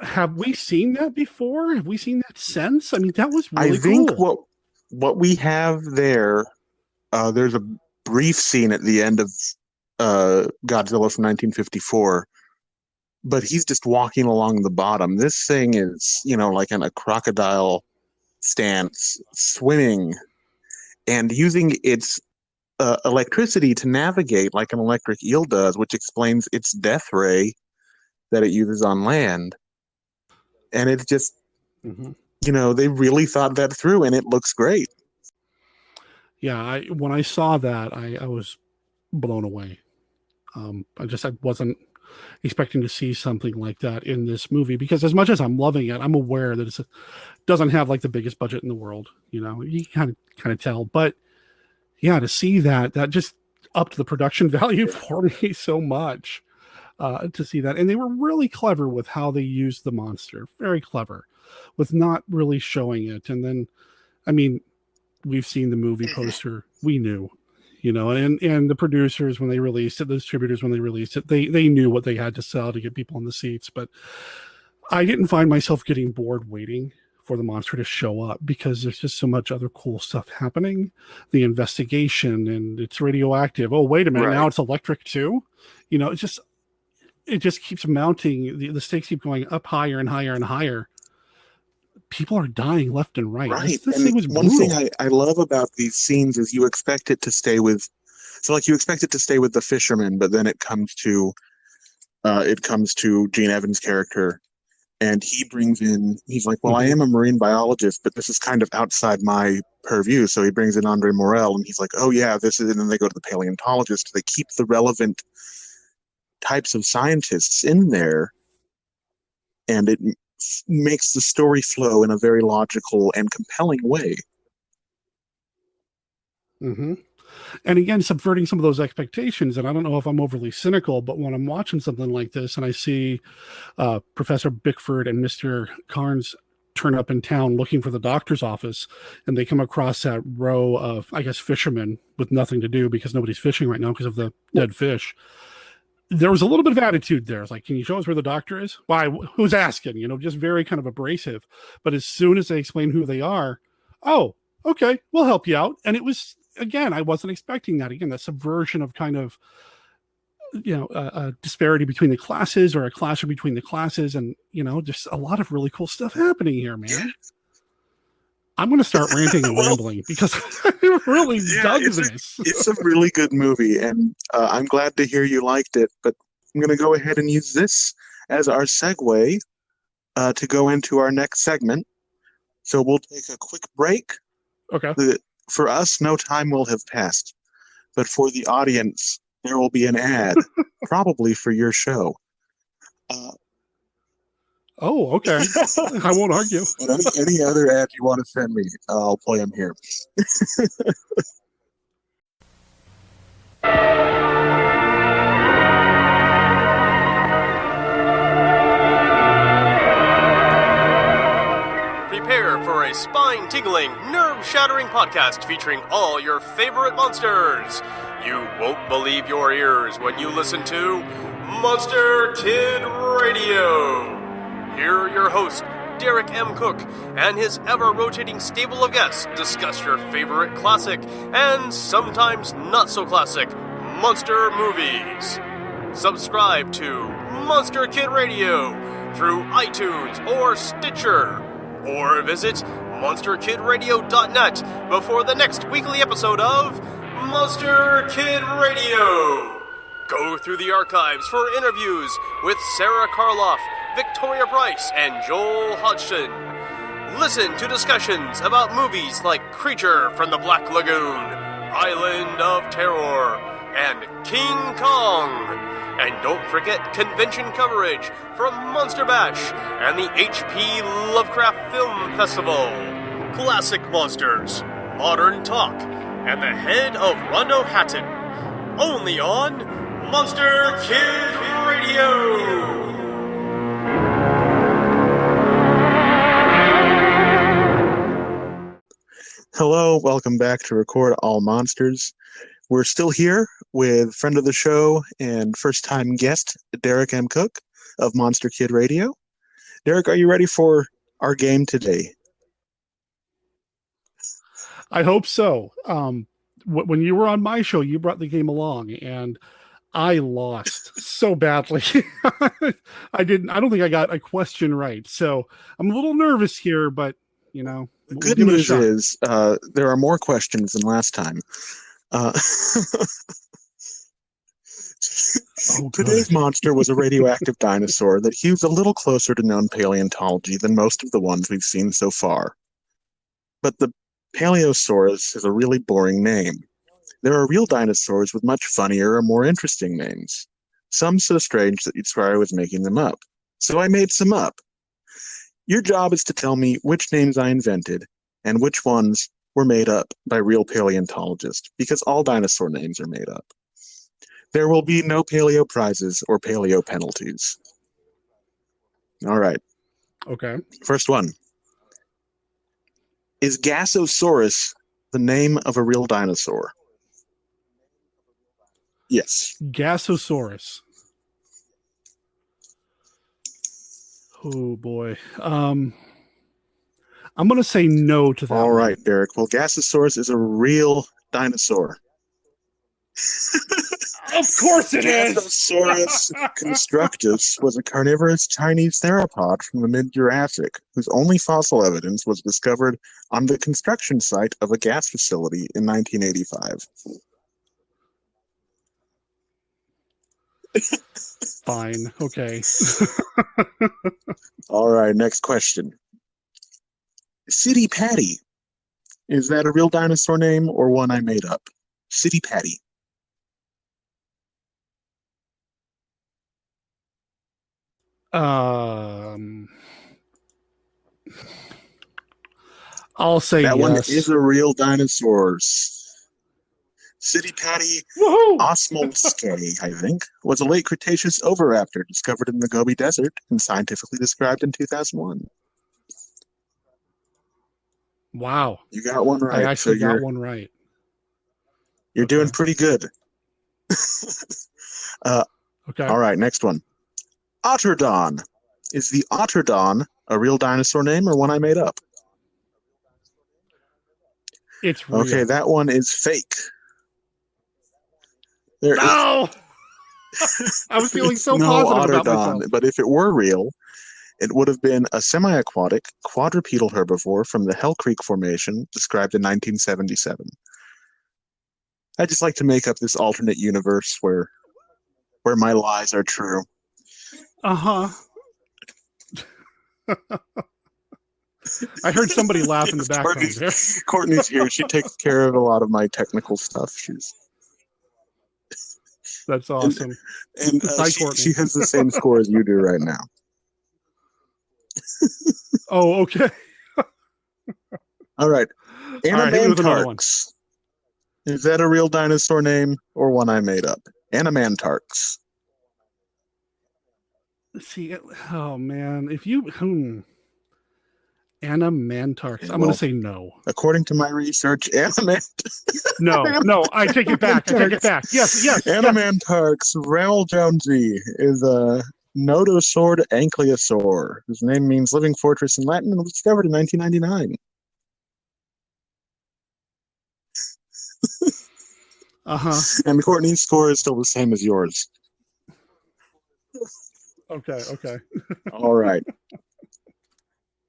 D: Have we seen that before? Have we seen that since? I mean, that was really
E: cool. I think
D: cool.
E: what we have there, there's a brief scene at the end of Godzilla from 1954, but he's just walking along the bottom. This thing is, like in a crocodile stance, swimming and using its electricity to navigate like an electric eel does, which explains its death ray that it uses on land. And it's just, they really thought that through, and it looks great.
D: Yeah, when I saw that, I was blown away. I wasn't expecting to see something like that in this movie, because as much as I'm loving it, I'm aware that it doesn't have like the biggest budget in the world. You kind of tell, but yeah, to see that just upped the production value for me so much to see that. And they were really clever with how they used the monster. Very clever with not really showing it. And then, I mean, we've seen the movie poster. We knew, and the producers, when they released it, the distributors, when they released it, they knew what they had to sell to get people in the seats. But I didn't find myself getting bored waiting for the monster to show up, because there's just so much other cool stuff happening. The investigation, and it's radioactive. Oh, wait a minute. Right. Now it's electric too. It just keeps mounting. The stakes keep going up higher and higher and higher. People are dying left and right.
E: Right.
D: This thing was
E: one thing I love about these scenes is you expect it to stay with, you expect it to stay with the fisherman, but then it comes to Gene Evans' character. And he brings in, he's like, well, I am a marine biologist, but this is kind of outside my purview. So he brings in Andre Morel, and he's like, oh, yeah, this is, and then they go to the paleontologist. They keep the relevant types of scientists in there, and it makes the story flow in a very logical and compelling way.
D: Mm-hmm. And again, subverting some of those expectations. And I don't know if I'm overly cynical, but when I'm watching something like this and I see Professor Bickford and Mr. Carnes turn up in town looking for the doctor's office, and they come across that row of, I guess, fishermen with nothing to do because nobody's fishing right now because of the dead fish. There was a little bit of attitude there. It's like, can you show us where the doctor is? Why? Who's asking? Just very kind of abrasive. But as soon as they explain who they are, oh, okay, we'll help you out. And it was, again, I wasn't expecting that. Again, that subversion of kind of, a disparity between the classes, or a clash between the classes, and, just a lot of really cool stuff happening here, man. I'm going to start ranting and rambling because I really dug this.
E: It's a really good movie, and I'm glad to hear you liked it, but I'm going to go ahead and use this as our segue to go into our next segment. So we'll take a quick break.
D: Okay.
E: For us, no time will have passed, but for the audience, there will be an ad, probably for your show.
D: Oh, okay. I won't argue.
E: Any other ad you want to send me, I'll play them here.
F: Prepare for a spine-tingling, nerve-shattering podcast featuring all your favorite monsters. You won't believe your ears when you listen to Monster Kid Radio. Here are your hosts, Derek M. Cook, and his ever-rotating stable of guests discuss your favorite classic, and sometimes not-so-classic, monster movies. Subscribe to Monster Kid Radio through iTunes or Stitcher, or visit monsterkidradio.net before the next weekly episode of Monster Kid Radio. Go through the archives for interviews with Sarah Karloff, Victoria Price, and Joel Hodgson. Listen to discussions about movies like Creature from the Black Lagoon, Island of Terror, and King Kong. And don't forget convention coverage from Monster Bash and the H.P. Lovecraft Film Festival. Classic monsters, modern talk, and the head of Rondo Hatton. Only on Monster Kid Radio.
E: Hello, welcome back to Record All Monsters. We're still here with friend of the show and first-time guest, Derek M. Cook of Monster Kid Radio. Derek, are you ready for our game today?
D: I hope so. When you were on my show, you brought the game along, and I lost so badly. I don't think I got a question right. So I'm a little nervous here, but,
E: The good news is there are more questions than last time. Today's monster was a radioactive dinosaur that hews a little closer to known paleontology than most of the ones we've seen so far. But the Paleosaurus is a really boring name. There are real dinosaurs with much funnier or more interesting names. Some so strange that you'd swear I was making them up. So I made some up. Your job is to tell me which names I invented and which ones were made up by real paleontologists, because all dinosaur names are made up. There will be no paleo prizes or paleo penalties. All right.
D: Okay.
E: First one. Is Gasosaurus the name of a real dinosaur? Yes.
D: Gasosaurus. Oh boy. I'm going to say no to that.
E: All right, Derek. Well, Gasosaurus is a real dinosaur.
D: Of course it is.
E: Gasosaurus constructus was a carnivorous Chinese theropod from the mid-Jurassic, whose only fossil evidence was discovered on the construction site of a gas facility in 1985.
D: Fine. Okay.
E: All right, next question. City Patty. Is that a real dinosaur name or one I made up? City Patty.
D: I'll say
E: that
D: yes.
E: one is a real dinosaur. City Patty osmolskae, I think, was a late Cretaceous oviraptor discovered in the Gobi Desert and scientifically described in 2001.
D: Wow.
E: You got one right.
D: I actually got one right.
E: You're doing pretty good.
D: Okay.
E: All right, next one. Autodon. Is the Autodon a real dinosaur name or one I made up?
D: It's real.
E: Okay, that one is fake.
D: No! I was feeling so positive about myself.
E: But if it were real, it would have been a semi-aquatic quadrupedal herbivore from the Hell Creek Formation, described in 1977. I just like to make up this alternate universe where my lies are true.
D: Uh-huh. I heard somebody laugh in the background there.
E: Courtney's here. She takes care of a lot of my technical stuff.
D: That's awesome.
E: And she has the same score as you do right now.
D: Oh, okay.
E: All right. Anamantarx. Is that a real dinosaur name or one I made up? Anamantarx.
D: See, oh man, if you Anamantarx, I'm going to say no.
E: According to my research,
D: No, I take it back. Yes.
E: Anamantarx Rameljonesii is a notosaurid ankylosaur, whose name means living fortress in Latin and was discovered in 1999. And Courtney's score is still the same as yours.
D: Okay.
E: All right.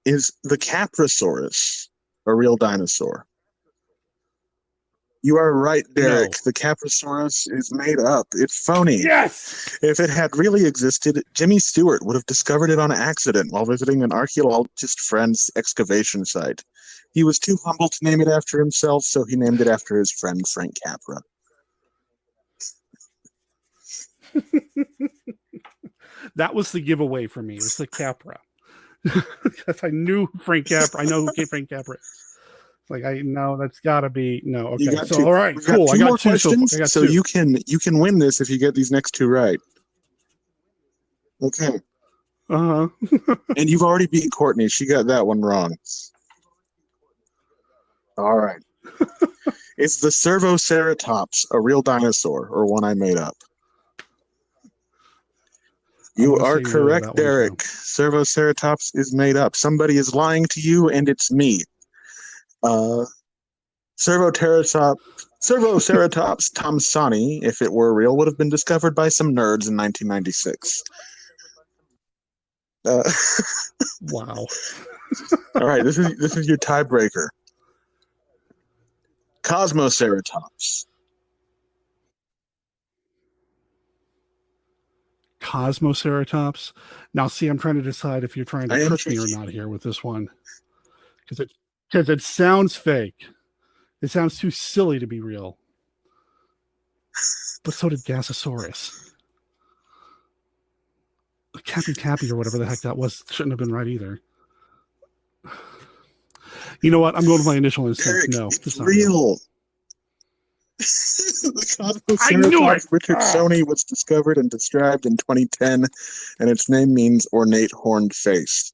E: Is the Caprosaurus a real dinosaur? You are right, Derek. No. The Caprosaurus is made up. It's phony.
D: Yes!
E: If it had really existed, Jimmy Stewart would have discovered it on accident while visiting an archaeologist friend's excavation site. He was too humble to name it after himself, so he named it after his friend Frank Capra.
D: That was the giveaway for me. It was the Capra. Because I knew Frank Capra. I know who Frank Capra is. Like, I know that's got to be no. Okay, so all right, cool.
E: I got two questions, so you can win this if you get these next two right. Okay.
D: And
E: you've already beat Courtney. She got that one wrong. All right. Is the Servoceratops a real dinosaur or one I made up? You are correct, Derek. Servoceratops is made up. Somebody is lying to you, and it's me. Servoceratops thomsoni, if it were real, would have been discovered by some nerds in 1996.
D: Wow.
E: All right, this is your tiebreaker. Cosmoceratops.
D: Cosmoceratops. Now, see, I'm trying to decide if you're trying to trick me or not here with this one, because it sounds fake. It sounds too silly to be real. But so did Gasosaurus. Cappy Tappy or whatever the heck that was shouldn't have been right either. You know what? I'm going with my initial instinct.
E: Eric,
D: no,
E: it's real. The
D: I knew
E: Cosmoceratops
D: it!
E: richardsoni was discovered and described in 2010, and its name means ornate horned face.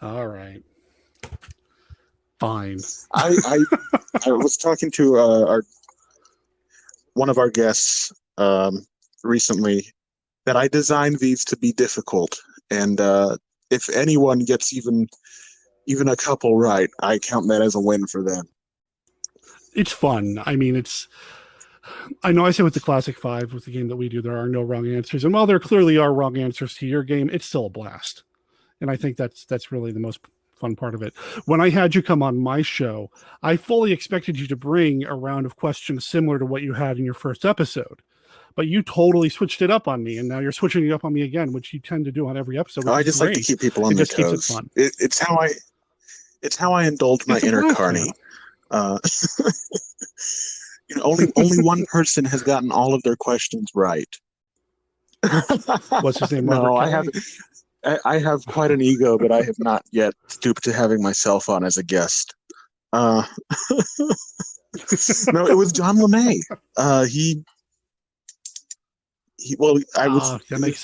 D: All right. Fine.
E: I was talking to one of our guests recently that I designed these to be difficult, and if anyone gets even a couple right, I count that as a win for them.
D: It's fun. I mean, I know I say with the Classic 5, with the game that we do, there are no wrong answers. And while there clearly are wrong answers to your game, it's still a blast. And I think that's really the most fun part of it. When I had you come on my show, I fully expected you to bring a round of questions similar to what you had in your first episode. But you totally switched it up on me, and now you're switching it up on me again, which you tend to do on every episode.
E: I just like to keep people on their toes.
D: Keeps it fun.
E: It's how I indulge my inner Carney. Only one person has gotten all of their questions right.
D: What's his name?
E: No, I haven't. I have quite an ego, but I have not yet stooped to having myself on as a guest. No, it was John LeMay. His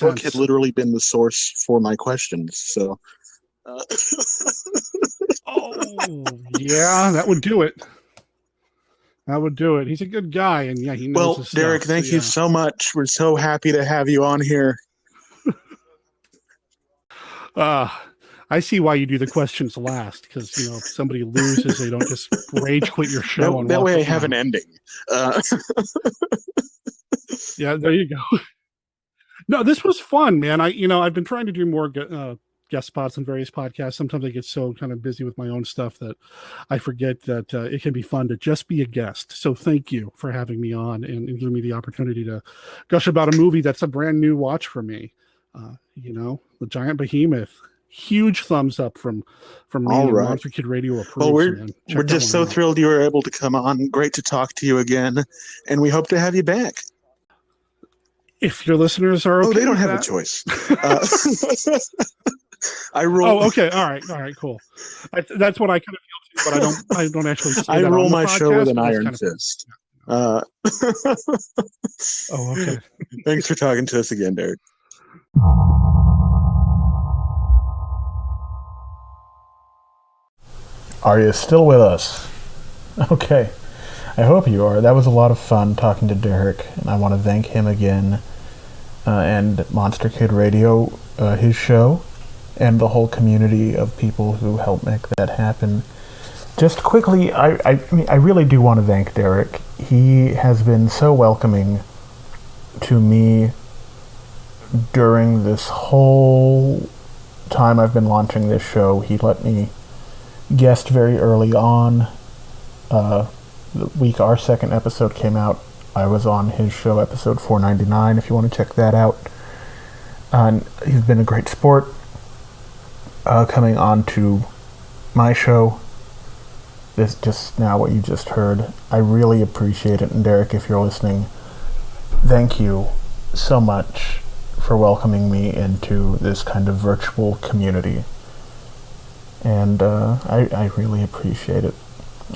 E: book had literally been the source for my questions. So,
D: yeah, that would do it. That would do it. He's a good guy, and yeah, he knows his stuff.
E: Derek, thank you so much. We're so happy to have you on here.
D: I see why you do the questions last, because if somebody loses, they don't just rage quit your show.
E: That way I have an ending.
D: Yeah, there you go. No, this was fun, man. I've been trying to do more guest spots on various podcasts. Sometimes I get so kind of busy with my own stuff that I forget that it can be fun to just be a guest. So thank you for having me on and giving me the opportunity to gush about a movie that's a brand new watch for me. The Giant Behemoth. Huge thumbs up from me and Monster Kid Radio approves.
E: Well, we're just so thrilled you were able to come on. Great to talk to you again, and we hope to have you back.
D: If your listeners are okay,
E: they don't have a choice. I roll.
D: Oh, okay. All right. Cool. That's what I kind of feel too, but I don't actually. Say
E: I
D: that
E: roll
D: on the
E: my
D: podcast,
E: show with an iron fist.
D: Okay.
E: Thanks for talking to us again, Derek.
A: Are you still with us? Okay. I hope you are. That was a lot of fun talking to Derek, and I want to thank him again, and Monster Kid Radio, his show, and the whole community of people who helped make that happen. Just quickly, I really do want to thank Derek. He has been so welcoming to me during this whole time I've been launching this show. He let me guest very early on. The week our second episode came out, I was on his show, episode 499, if you want to check that out. And he's been a great sport coming on to my show. This just now what you just heard. I really appreciate it. And Derek, if you're listening, thank you so much for welcoming me into this kind of virtual community. And I really appreciate it.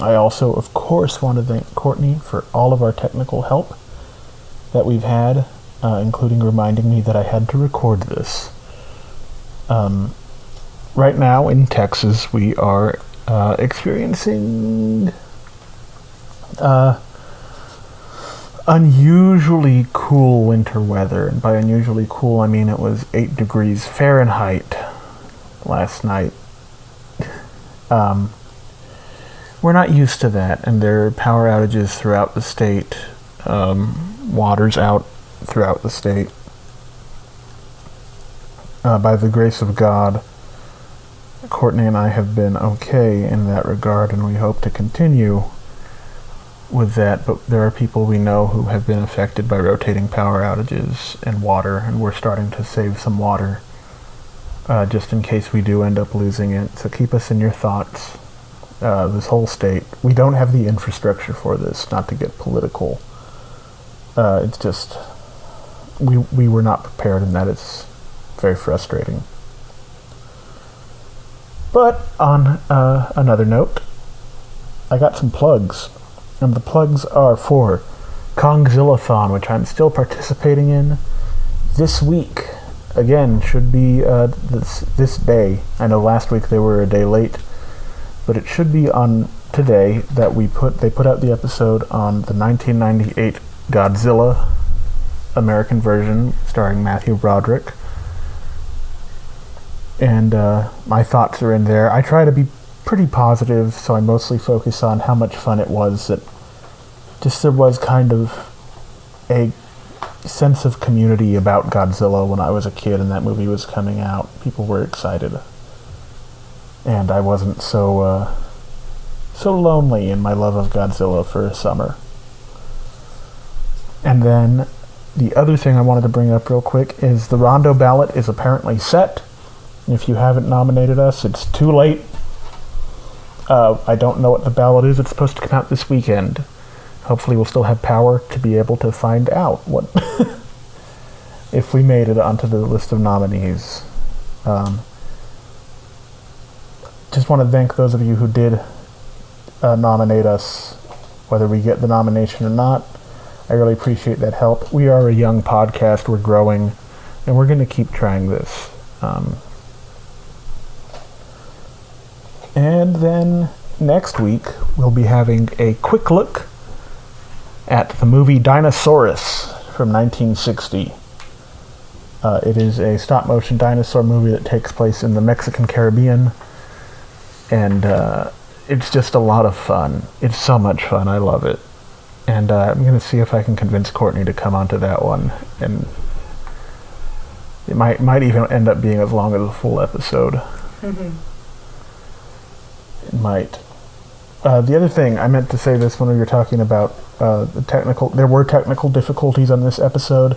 A: I also, of course, want to thank Courtney for all of our technical help that we've had, including reminding me that I had to record this. Right now in Texas, we are experiencing unusually cool winter weather. And by unusually cool, I mean it was 8 degrees Fahrenheit last night. We're not used to that, and there are power outages throughout the state. Water's out throughout the state. By the grace of God, Courtney and I have been okay in that regard, and we hope to continue with that, but there are people we know who have been affected by rotating power outages and water, and we're starting to save some water just in case we do end up losing it. So keep us in your thoughts. This whole state, we don't have the infrastructure for this, not to get political. It's just, we were not prepared, and that is very frustrating. But on another note, I got some plugs. And the plugs are for Kongzillathon, which I'm still participating in this week. Again, should be this day. I know last week they were a day late, but it should be on today that they put out the episode on the 1998 Godzilla American version starring Matthew Broderick. And my thoughts are in there. I try to be pretty positive, so I mostly focus on how much fun it was. That just there was kind of a sense of community about Godzilla when I was a kid and that movie was coming out. People were excited. And I wasn't so lonely in my love of Godzilla for a summer. And then the other thing I wanted to bring up real quick is the Rondo ballot is apparently set. If you haven't nominated us, it's too late. I don't know what the ballot is. It's supposed to come out this weekend. Hopefully we'll still have power to be able to find out what if we made it onto the list of nominees. Just want to thank those of you who did nominate us, whether we get the nomination or not. I really appreciate that help. We are a young podcast. We're growing, and we're going to keep trying this. And then next week, we'll be having a quick look at the movie Dinosaurus from 1960. It is a stop-motion dinosaur movie that takes place in the Mexican Caribbean, and it's just a lot of fun. It's so much fun. I love it. And I'm going to see if I can convince Courtney to come onto that one, and it might even end up being as long as a full episode. It might. The other thing, I meant to say this when we were talking about there were technical difficulties on this episode.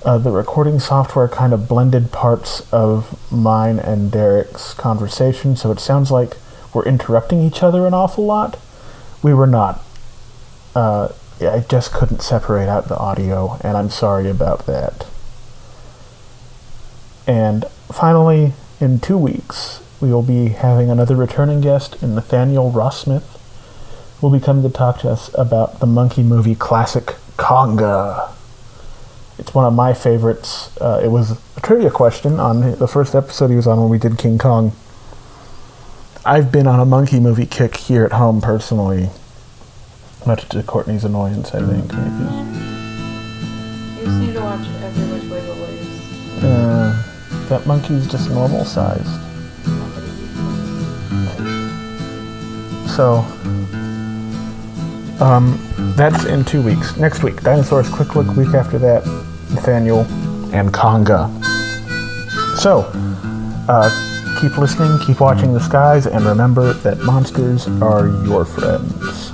A: The recording software kind of blended parts of mine and Derek's conversation, so it sounds like we're interrupting each other an awful lot. We were not. I just couldn't separate out the audio, and I'm sorry about that. And finally, in 2 weeks, we will be having another returning guest in Nathaniel Ross-Smith, who will be coming to talk to us about the monkey movie classic Konga. It's one of my favorites. It was a trivia question on the first episode he was on when we did King Kong. I've been on a monkey movie kick here at home personally, much to Courtney's annoyance, I think. Maybe.
G: You just need to watch Every Which Way But Loose.
A: That monkey's just normal sized. So, that's in 2 weeks. Next week, Dinosaurs Quick Look. Week after that, Nathaniel and Konga. So, keep listening, keep watching the skies, and remember that monsters are your friends.